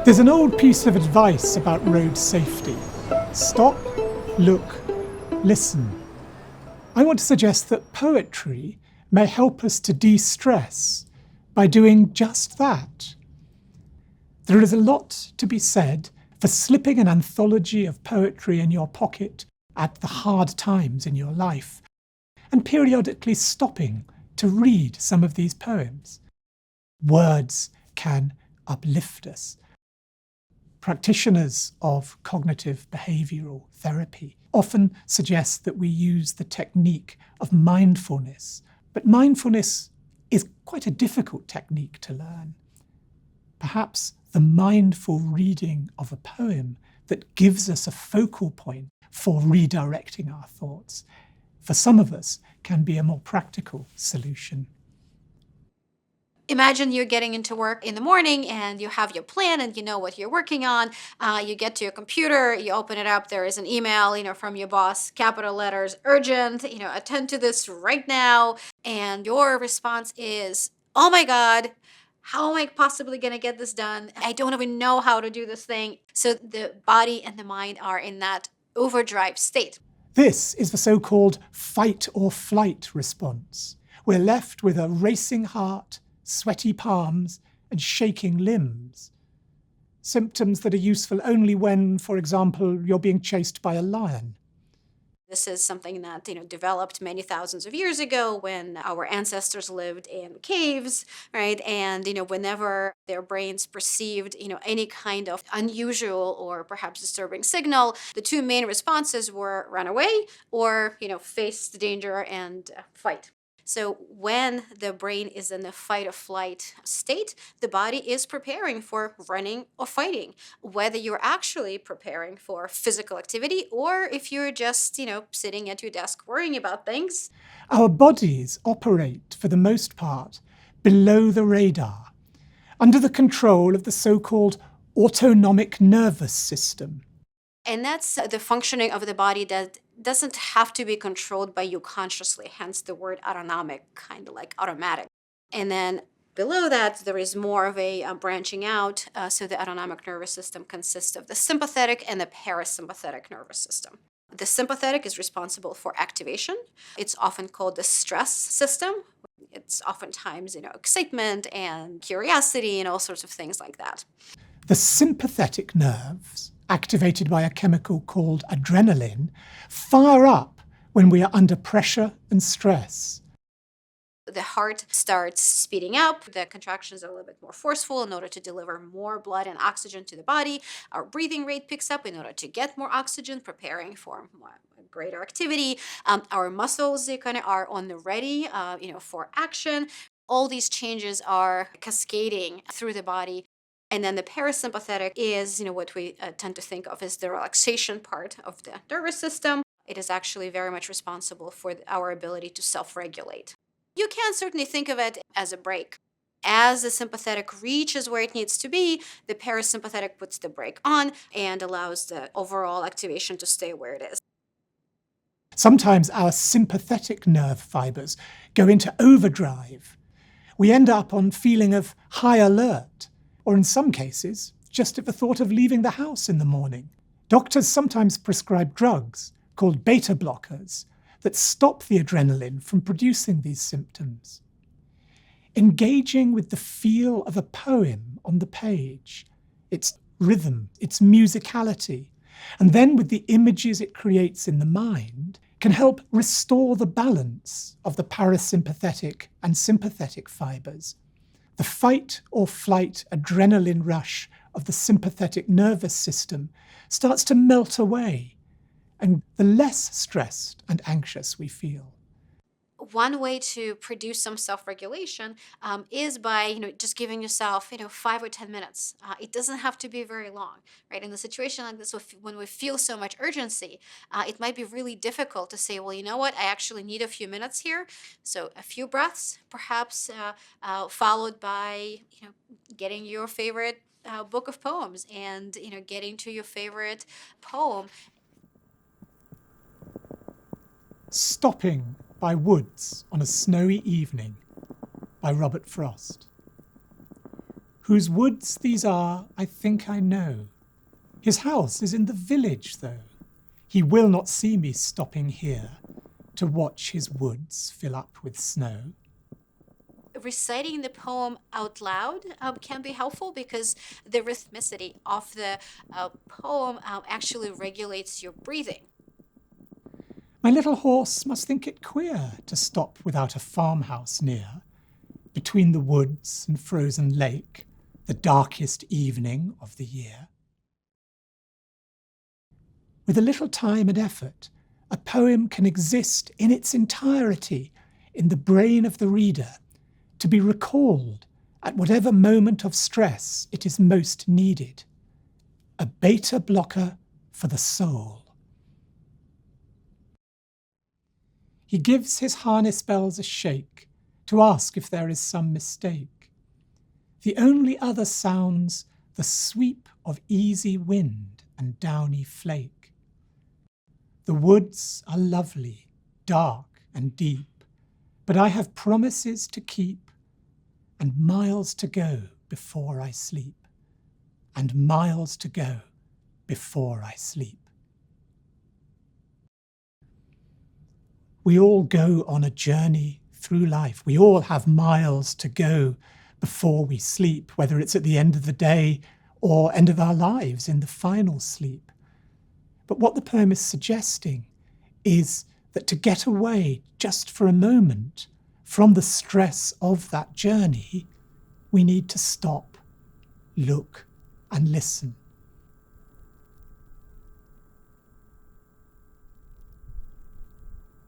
There's an old piece of advice about road safety. Stop, look, listen. I want to suggest that poetry may help us to de-stress by doing just that. There is a lot to be said for slipping an anthology of poetry in your pocket at the hard times in your life, and periodically stopping to read some of these poems. Words can uplift us. Practitioners of cognitive behavioural therapy often suggest that we use the technique of mindfulness, but mindfulness is quite a difficult technique to learn. Perhaps the mindful reading of a poem that gives us a focal point for redirecting our thoughts, for some of us, can be a more practical solution. Imagine you're getting into work in the morning and you have your plan and you know what you're working on. You get to your computer, you open it up, there is an email, from your boss, capital letters, urgent, attend to this right now. And your response is, oh my God, how am I possibly going to get this done? I don't even know how to do this thing. So the body and the mind are in that overdrive state. This is the so-called fight or flight response. We're left with a racing heart, sweaty palms, and shaking limbs. Symptoms that are useful only when, for example, you're being chased by a lion. This is something that, developed many thousands of years ago when our ancestors lived in caves, right? And, whenever their brains perceived, any kind of unusual or perhaps disturbing signal, the two main responses were run away or, face the danger and fight. So when the brain is in the fight or flight state, the body is preparing for running or fighting, whether you're actually preparing for physical activity or if you're just, sitting at your desk worrying about things. Our bodies operate, for the most part, below the radar, under the control of the so-called autonomic nervous system. And that's the functioning of the body that doesn't have to be controlled by you consciously, hence the word autonomic, kind of like automatic. And then below that, there is more of a branching out. So the autonomic nervous system consists of the sympathetic and the parasympathetic nervous system. The sympathetic is responsible for activation. It's often called the stress system. It's oftentimes, excitement and curiosity and all sorts of things like that. The sympathetic nerves, activated by a chemical called adrenaline, fire up when we are under pressure and stress. The heart starts speeding up, the contractions are a little bit more forceful in order to deliver more blood and oxygen to the body. Our breathing rate picks up in order to get more oxygen, preparing for greater activity. Our muscles are on the ready, for action. All these changes are cascading through the body. And then the parasympathetic is, what we tend to think of as the relaxation part of the nervous system. It is actually very much responsible for our ability to self-regulate. You can certainly think of it as a brake. As the sympathetic reaches where it needs to be, the parasympathetic puts the brake on and allows the overall activation to stay where it is. Sometimes our sympathetic nerve fibres go into overdrive. We end up on feeling of high alert, or in some cases, just at the thought of leaving the house in the morning. Doctors sometimes prescribe drugs called beta blockers that stop the adrenaline from producing these symptoms. Engaging with the feel of a poem on the page, its rhythm, its musicality, and then with the images it creates in the mind, can help restore the balance of the parasympathetic and sympathetic fibres. The fight or flight adrenaline rush of the sympathetic nervous system starts to melt away, and the less stressed and anxious we feel. One way to produce some self-regulation is by, just giving yourself, 5 or 10 minutes. It doesn't have to be very long, right? In a situation like this, when we feel so much urgency, it might be really difficult to say, well, you know what? I actually need a few minutes here. So a few breaths, perhaps followed by, getting your favorite book of poems and, getting to your favorite poem. Stopping by Woods on a Snowy Evening by Robert Frost. Whose woods these are, I think I know. His house is in the village, though. He will not see me stopping here to watch his woods fill up with snow. Reciting the poem out loud can be helpful because the rhythmicity of the poem actually regulates your breathing. My little horse must think it queer to stop without a farmhouse near, between the woods and frozen lake, the darkest evening of the year. With a little time and effort, a poem can exist in its entirety in the brain of the reader, to be recalled at whatever moment of stress it is most needed. A beta blocker for the soul. He gives his harness bells a shake to ask if there is some mistake. The only other sounds the sweep of easy wind and downy flake. The woods are lovely, dark and deep, but I have promises to keep and miles to go before I sleep, and miles to go before I sleep. We all go on a journey through life. We all have miles to go before we sleep, whether it's at the end of the day or end of our lives in the final sleep. But what the poem is suggesting is that to get away just for a moment from the stress of that journey, we need to stop, look, and listen.